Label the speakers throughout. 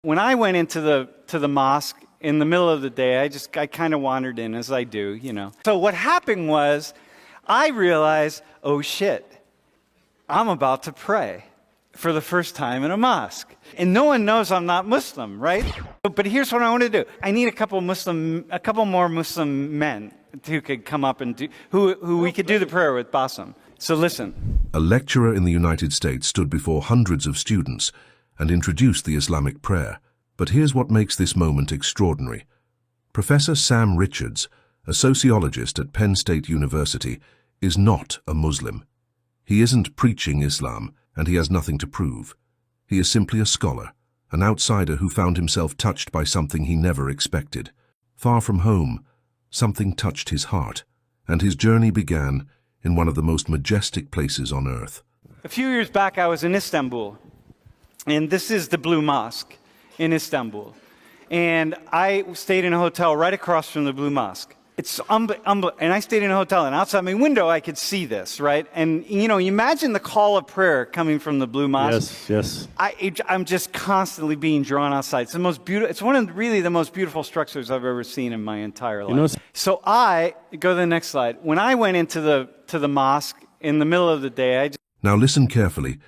Speaker 1: When I went into the mosque in the middle of the day, I kind of wandered in, as I do, you know. So what happened was, I realized, oh shit, I'm about to pray for the first time in a mosque. And no one knows I'm not Muslim, right? But here's what I want to do. I need a couple more Muslim men who could come up and do, who we could do the prayer with, Bassam. So listen.
Speaker 2: A lecturer in the United States stood before hundreds of students and introduced the Islamic prayer. But here's what makes this moment extraordinary. Professor Sam Richards, a sociologist at Penn State University, is not a Muslim. He isn't preaching Islam, and he has nothing to prove. He is simply a scholar, an outsider who found himself touched by something he never expected. Far from home, something touched his heart, and his journey began in one of the most majestic places on earth.
Speaker 1: A few years back, I was in Istanbul, and this is the Blue Mosque in Istanbul. And I stayed in a hotel right across from the Blue Mosque. It's and I stayed in a hotel, and outside my window I could see this, right? And you know, imagine the call of prayer coming from the Blue Mosque.
Speaker 3: Yes, yes.
Speaker 1: I'm just constantly being drawn outside. It's the most beautiful. It's one of really the most beautiful structures I've ever seen in my entire life.
Speaker 3: You know,
Speaker 1: so I go to the next slide. When I went into the mosque in the middle of the day,
Speaker 2: Now listen carefully,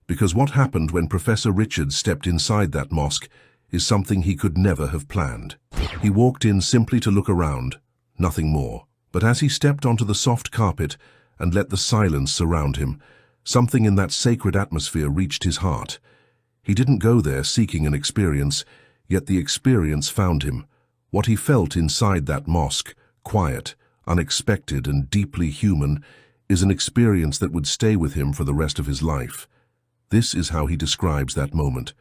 Speaker 2: because what happened when Professor Richards stepped inside that mosque is something he could never have planned. He walked in simply to look around, nothing more. But as he stepped onto the soft carpet and let the silence surround him, something in that sacred atmosphere reached his heart. He didn't go there seeking an experience, yet the experience found him. What he felt inside that mosque, quiet, unexpected, and deeply human, is an experience that would stay with him for the rest of his life. This is how he describes that moment.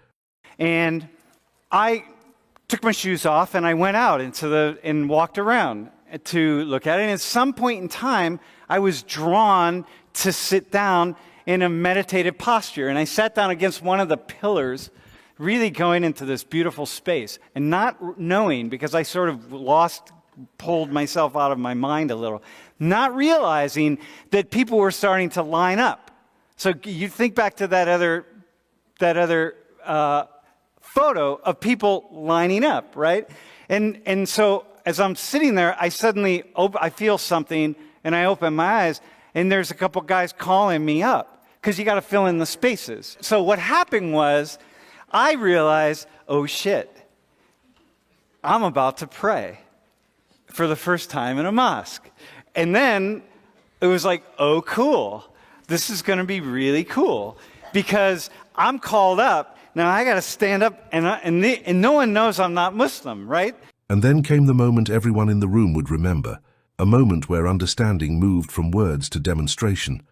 Speaker 1: And I took my shoes off and I went out and walked around to look at it. And at some point in time, I was drawn to sit down in a meditative posture. And I sat down against one of the pillars, really going into this beautiful space and not knowing, because I sort of pulled myself out of my mind a little, not realizing that people were starting to line up. So you think back to that other photo of people lining up, right? And so as I'm sitting there, I suddenly I feel something, and I open my eyes, and there's a couple guys calling me up, because you got to fill in the spaces. So what happened was, I realized, oh shit, I'm about to pray for the first time in a mosque. And then it was like, oh cool, this is going to be really cool, because I'm called up. Now I got to stand up, and no one knows I'm not Muslim, right?
Speaker 2: And then came the moment everyone in the room would remember, a moment where understanding moved from words to demonstration.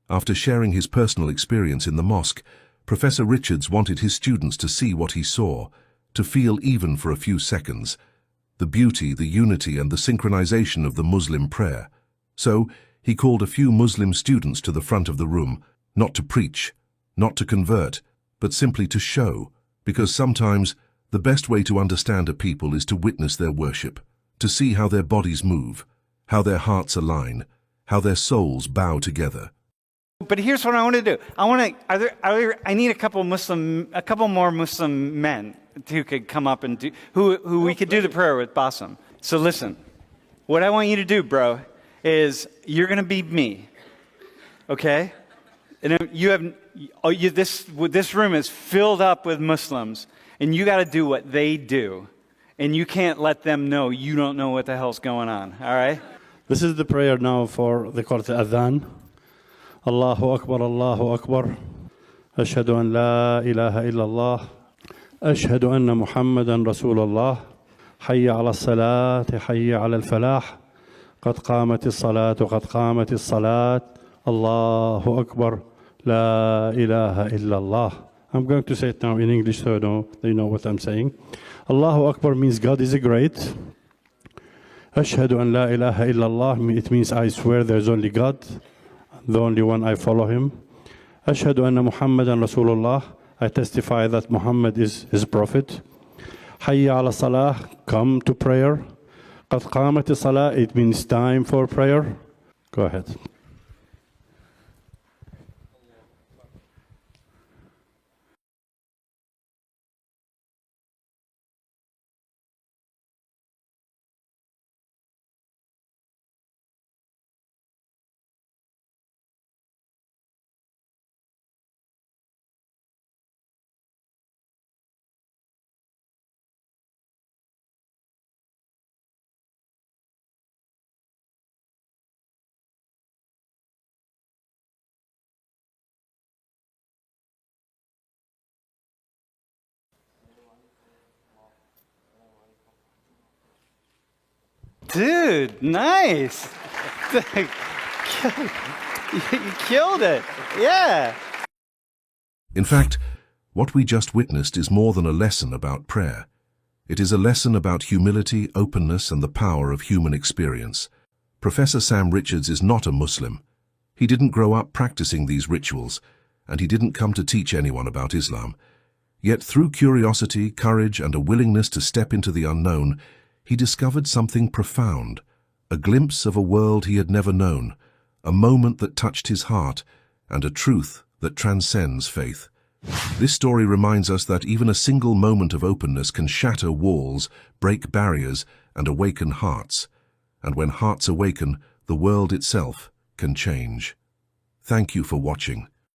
Speaker 2: After sharing his personal experience in the mosque, Professor Richards wanted his students to see what he saw, to feel, even for a few seconds, the beauty, the unity, and the synchronization of the Muslim prayer. So he called a few Muslim students to the front of the room, not to preach, not to convert, but simply to show, because sometimes the best way to understand a people is to witness their worship, to see how their bodies move, how their hearts align, how their souls bow together.
Speaker 1: But here's what I want to do. I need a couple more Muslim men who could come up and do, who we could do the prayer with, Bassam. So listen, what I want you to do, bro, is you're going to be me, okay? And this room is filled up with Muslims, and you got to do what they do, and you can't let them know you don't know what the hell's going on. All right?
Speaker 3: This is the prayer now for the Qur'an Adhan. Allahu Akbar, Allahu Akbar. Ashhadu an la ilaha illallah. Ashhadu anna Muhammadan Rasulullah. Hayya ala salat, hayya ala al-falah. قد قامت الصلاة وقد قامت الصلاة. Allahu Akbar. La ilaha illallah. I'm going to say it now in English so they know what I'm saying. Allahu Akbar means God is great. Ashhadu an la ilaha illallah, it means I swear there's only God, the only one, I follow him. Ashhadu anna Muhammadan Rasulullah, I testify that Muhammad is his prophet. Hayya ala salah, come to prayer. Qad qamat salah, it means time for prayer. Go ahead.
Speaker 1: Dude, nice. You killed it. Yeah.
Speaker 2: In fact, what we just witnessed is more than a lesson about prayer. It is a lesson about humility, openness, and the power of human experience. Professor Sam Richards is not a Muslim. He didn't grow up practicing these rituals, and he didn't come to teach anyone about Islam. Yet through curiosity, courage, and a willingness to step into the unknown, he discovered something profound, a glimpse of a world he had never known, a moment that touched his heart, and a truth that transcends faith. This story reminds us that even a single moment of openness can shatter walls, break barriers, and awaken hearts. And when hearts awaken, the world itself can change. Thank you for watching.